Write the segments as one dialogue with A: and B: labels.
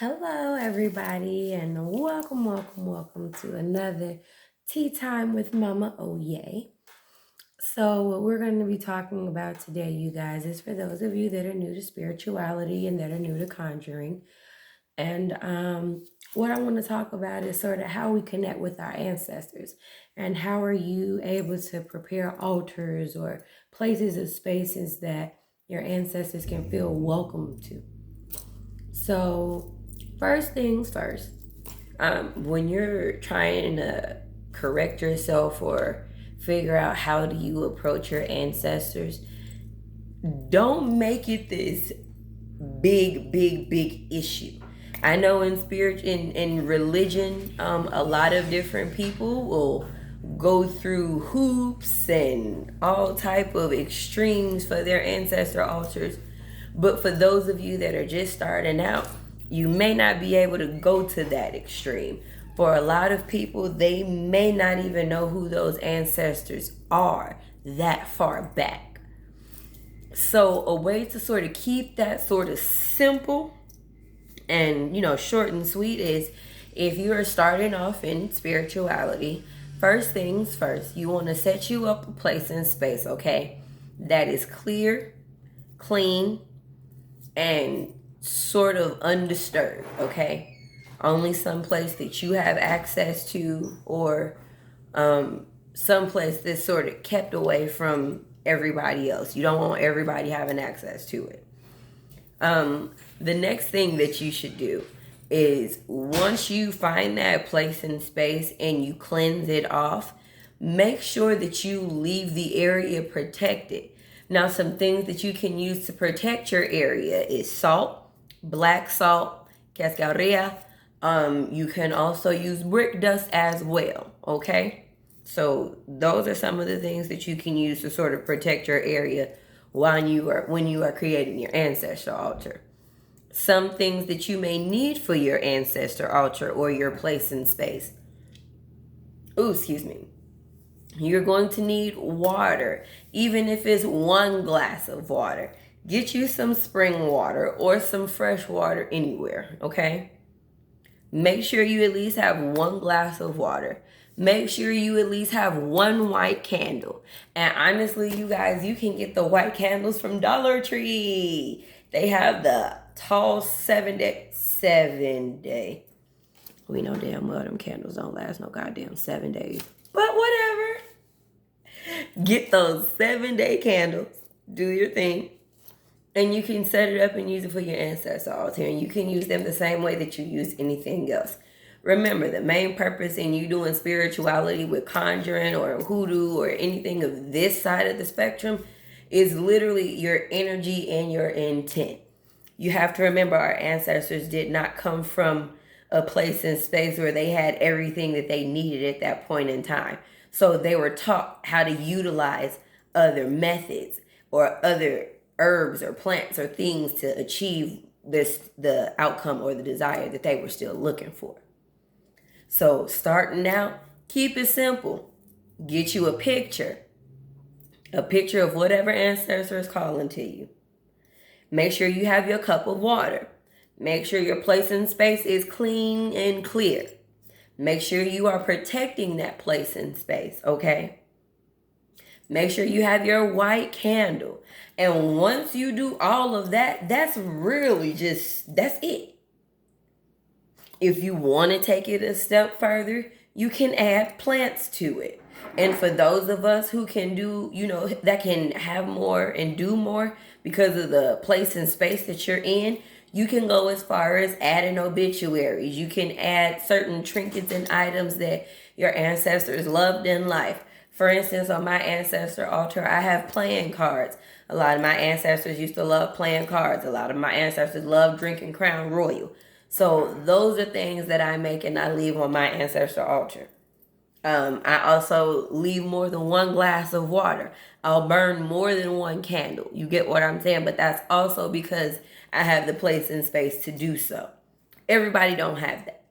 A: Hello, everybody, and welcome to another Tea Time with Mama Oye. So, what we're going to be talking about today, you guys, is for those of you that are new to spirituality and that are new to conjuring. And what I want to talk about is sort of how we connect with our ancestors and how are you able to prepare altars or places or spaces that your ancestors can feel welcome to. So, first things first, when you're trying to correct yourself or figure out how do you approach your ancestors, don't make it this big issue. I know in spirit, in religion, a lot of different people will go through hoops and all type of extremes for their ancestor altars. But for those of you that are just starting out, you may not be able to go to that extreme. For a lot of people, they may not even know who those ancestors are that far back. So a way to sort of keep that sort of simple and, short and sweet is if you are starting off in spirituality, first things first, you want to set you up a place and space, okay, that is clear, clean, and sort of undisturbed, okay? Only some place that you have access to or some place that's sort of kept away from everybody else. You don't want everybody having access to it. The next thing that you should do is once you find that place and space and you cleanse it off, make sure that you leave the area protected. Now, some things that you can use to protect your area is salt, black salt, cascarilla. You can also use brick dust as well, okay? So those are some of the things that you can use to sort of protect your area when you are creating your ancestor altar. Some things that you may need for your ancestor altar or your place in space. You're going to need water, even if it's 1 glass of water. Get you some spring water or some fresh water anywhere, okay? Make sure you at least have 1 glass of water. Make sure you at least have 1 white candle. And honestly, you guys, you can get the white candles from Dollar Tree. They have the tall 7-day. We know damn well them candles don't last no goddamn 7 days. But whatever. Get those 7-day candles. Do your thing. And you can set it up and use it for your ancestor altar. And you can use them the same way that you use anything else. Remember, the main purpose in you doing spirituality with conjuring or hoodoo or anything of this side of the spectrum is literally your energy and your intent. You have to remember our ancestors did not come from a place and space where they had everything that they needed at that point in time. So they were taught how to utilize other methods or other herbs or plants or things to achieve the outcome or the desire that they were still looking for. So starting out, keep it simple. Get you a picture of whatever ancestor is calling to you. Make sure you have your cup of water. Make sure your place and space is clean and clear. Make sure you are protecting that place and space, okay? Make sure you have your white candle. And once you do all of that, that's it. If you want to take it a step further, you can add plants to it. And for those of us who can do, that can have more and do more because of the place and space that you're in, you can go as far as adding obituaries. You can add certain trinkets and items that your ancestors loved in life. For instance, on my ancestor altar, I have playing cards. A lot of my ancestors used to love playing cards. A lot of my ancestors loved drinking Crown Royal. So those are things that I make and I leave on my ancestor altar. I also leave more than 1 glass of water. I'll burn more than 1 candle. You get what I'm saying? But that's also because I have the place and space to do so. Everybody don't have that.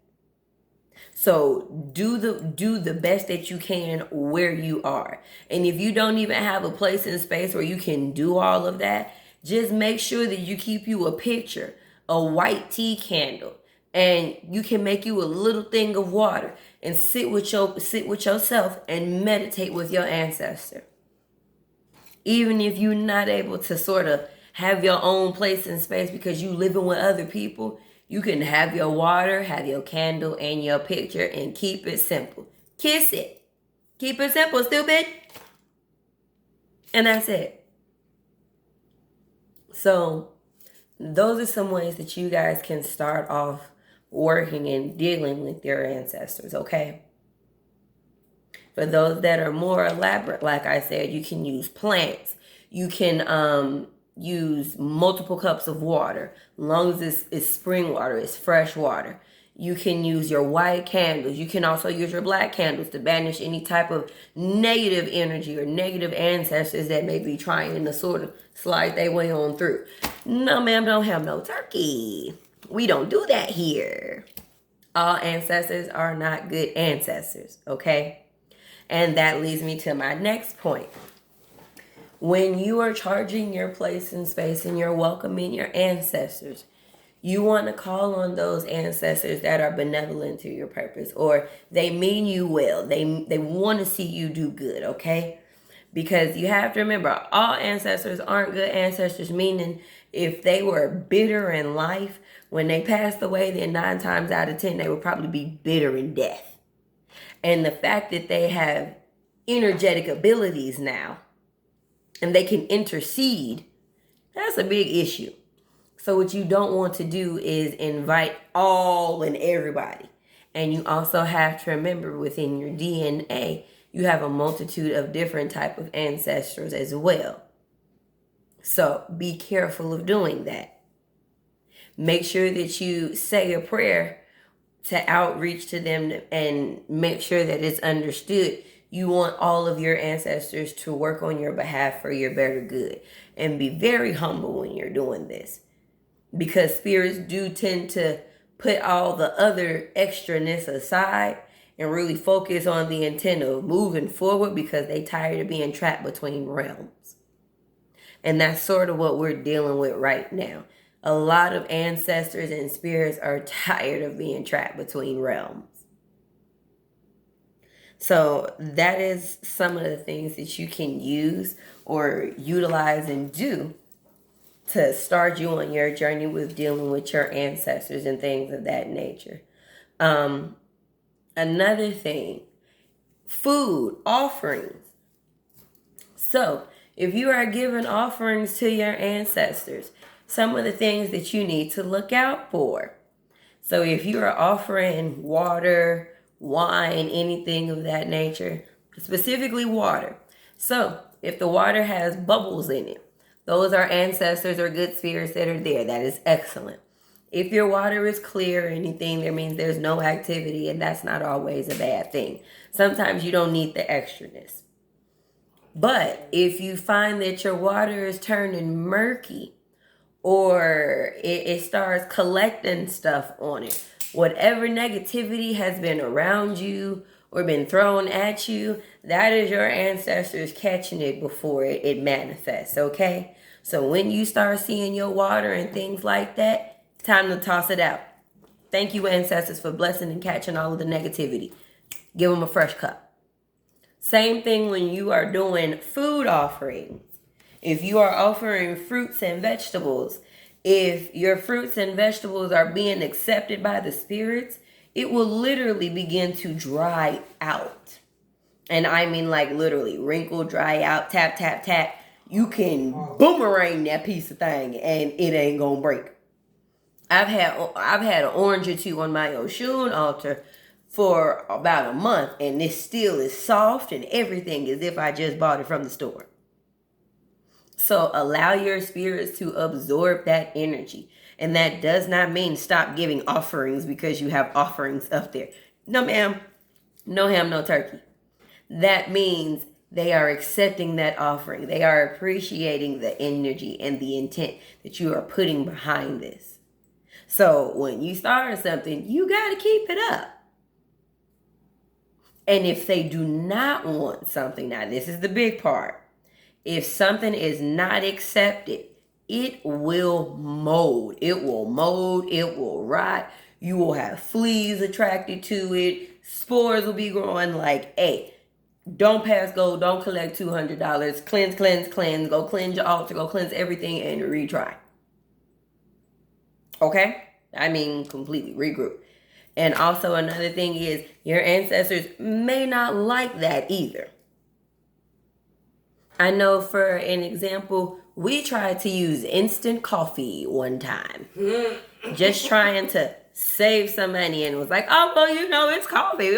A: So do the best that you can where you are. And if you don't even have a place and space where you can do all of that, just make sure that you keep you a picture, a white tea candle, And you can make you a little thing of water and sit with yourself and meditate with your ancestor. Even if you're not able to sort of have your own place and space because you living with other people, you can have your water, have your candle, and your picture, and keep it simple. Kiss it. Keep it simple, stupid. And that's it. So those are some ways that you guys can start off working and dealing with your ancestors, okay? For those that are more elaborate, like I said, you can use plants. You can use multiple cups of water, as long as it's spring water, it's fresh water. You can use your white candles. You can also use your black candles to banish any type of negative energy or negative ancestors that may be trying to sort of slide their way on through. No, ma'am, don't have no turkey. We don't do that here. All ancestors are not good ancestors, okay? And that leads me to my next point. When you are charging your place and space and you're welcoming your ancestors, you want to call on those ancestors that are benevolent to your purpose, or they mean you well. They want to see you do good, okay? Because you have to remember, all ancestors aren't good ancestors, meaning if they were bitter in life, when they passed away, then 9 times out of 10, they would probably be bitter in death. And the fact that they have energetic abilities now, and they can intercede, that's a big issue. So what you don't want to do is invite all and everybody. And you also have to remember, within your DNA, you have a multitude of different type of ancestors as well. So be careful of doing that. Make sure that you say a prayer to outreach to them and make sure that it's understood. You want all of your ancestors to work on your behalf for your better good. And be very humble when you're doing this. Because spirits do tend to put all the other extraness aside and really focus on the intent of moving forward because they tired of being trapped between realms. And that's sort of what we're dealing with right now. A lot of ancestors and spirits are tired of being trapped between realms. So that is some of the things that you can use or utilize and do to start you on your journey with dealing with your ancestors and things of that nature. Another thing, food, offerings. So if you are giving offerings to your ancestors, some of the things that you need to look out for. So if you are offering water, wine, anything of that nature, specifically water. So if the water has bubbles in it, those are ancestors or good spirits that are there. That is excellent. If your water is clear or anything, that means there's no activity, and that's not always a bad thing. Sometimes you don't need the extraness. But if you find that your water is turning murky, or it starts collecting stuff on it, whatever negativity has been around you or been thrown at you, that is your ancestors catching it before it manifests, okay? So when you start seeing your water and things like that, time to toss it out. Thank you, ancestors, for blessing and catching all of the negativity. Give them a fresh cup. Same thing when you are doing food offerings. If you are offering fruits and vegetables, if your fruits and vegetables are being accepted by the spirits, it will literally begin to dry out. And I mean like literally wrinkle, dry out, tap, tap, tap. You can boomerang that piece of thing and it ain't gonna break. I've had an orange or two on my Oshun altar for about a month, and this still is soft and everything as if I just bought it from the store. So allow your spirits to absorb that energy. And that does not mean stop giving offerings because you have offerings up there. No, ma'am. No ham, no turkey. That means they are accepting that offering. They are appreciating the energy and the intent that you are putting behind this. So when you start something, you got to keep it up. And if they do not want something, now this is the big part. If something is not accepted, it will mold. It will mold. It will rot. You will have fleas attracted to it. Spores will be growing. Like, hey, don't pass go. Don't collect $200. Cleanse, cleanse, cleanse. Go cleanse your altar. Go cleanse everything and retry. Okay? I mean, completely regroup. And also another thing is your ancestors may not like that either. I know for an example, we tried to use instant coffee one time. Just trying to save some money and was like, oh, well, you know, it's coffee.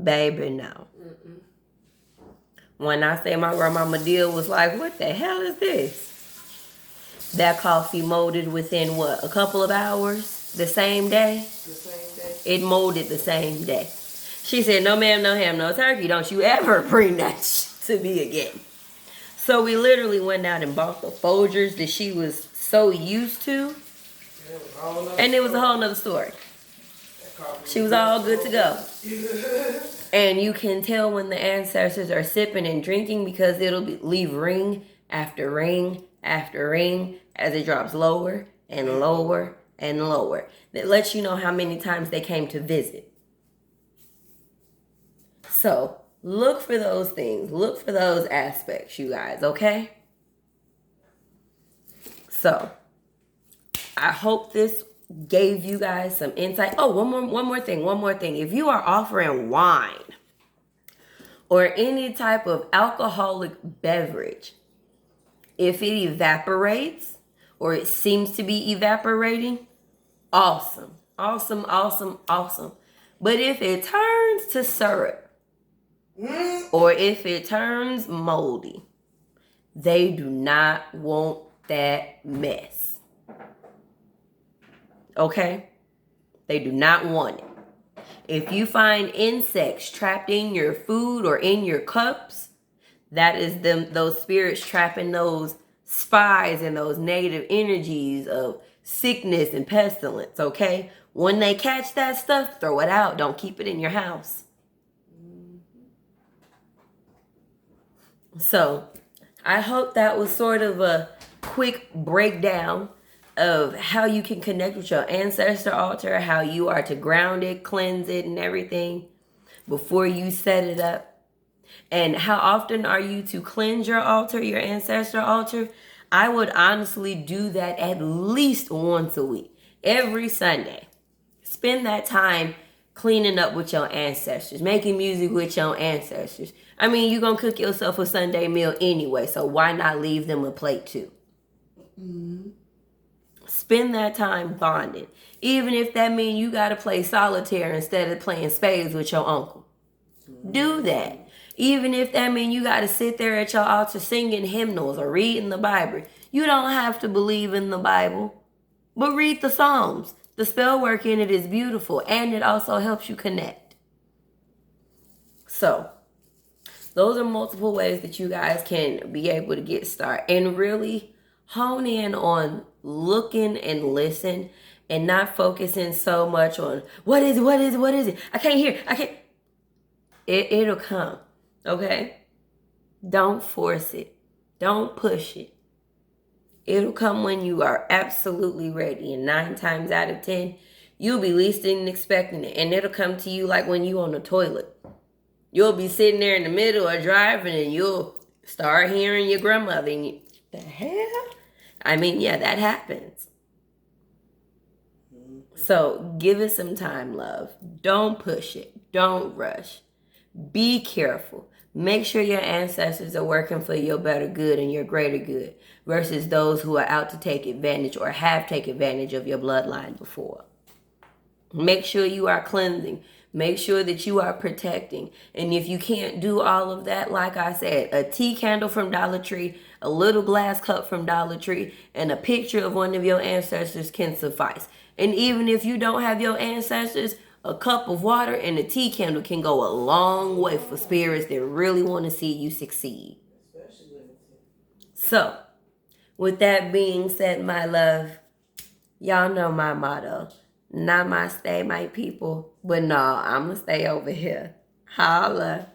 A: Baby, no. When I say my grandmama deal was like, what the hell is this? That coffee molded within what, a couple of hours? The same day?
B: The same day.
A: It molded the same day. She said, no ma'am, no ham, no turkey. Don't you ever bring that to me again. So we literally went out and bought the Folgers that she was so used to. And it was a whole nother story. She was all good to go. And you can tell when the ancestors are sipping and drinking because leave ring after ring after ring as it drops lower and lower and lower. That lets you know how many times they came to visit. So look for those things. Look for those aspects, you guys, okay? So I hope this gave you guys some insight. Oh, one more thing. If you are offering wine or any type of alcoholic beverage, if it evaporates or it seems to be evaporating, awesome. But if it turns to syrup or if it turns moldy, they do not want that mess. Okay? They do not want it. If you find insects trapped in your food or in your cups, that is those spirits trapping those spies and those negative energies of sickness and pestilence, okay? When they catch that stuff, throw it out. Don't keep it in your house. So, I hope that was sort of a quick breakdown of how you can connect with your ancestor altar, how you are to ground it, cleanse it, and everything before you set it up. And how often are you to cleanse your altar, your ancestor altar? I would honestly do that at least once a week, every Sunday. Spend that time cleaning up with your ancestors, making music with your ancestors. I mean, you're going to cook yourself a Sunday meal anyway, so why not leave them a plate too? Mm-hmm. Spend that time bonding. Even if that means you got to play solitaire instead of playing spades with your uncle. Mm-hmm. Do that. Even if that means you got to sit there at your altar singing hymnals or reading the Bible. You don't have to believe in the Bible, but read the Psalms. The spell work in it is beautiful, and it also helps you connect. So, those are multiple ways that you guys can be able to get started and really hone in on looking and listen and not focusing so much on what is it? I can't hear. It'll come. Okay? Don't force it. Don't push it. It'll come when you are absolutely ready. And 9 times out of 10, you'll be least expecting it. And it'll come to you like when you on the toilet. You'll be sitting there in the middle of driving and you'll start hearing your grandmother. And you, the hell? I mean, yeah, that happens. So give it some time, love. Don't push it. Don't rush. Be careful. Make sure your ancestors are working for your better good and your greater good versus those who are out to take advantage or have taken advantage of your bloodline before. Make sure you are cleansing. Make sure that you are protecting. And if you can't do all of that, like I said, a tea candle from Dollar Tree, a little glass cup from Dollar Tree, and a picture of one of your ancestors can suffice. And even if you don't have your ancestors, a cup of water and a tea candle can go a long way for spirits that really want to see you succeed. So, with that being said, my love, y'all know my motto. Namaste, my people. But no, I'm going to stay over here. Holla.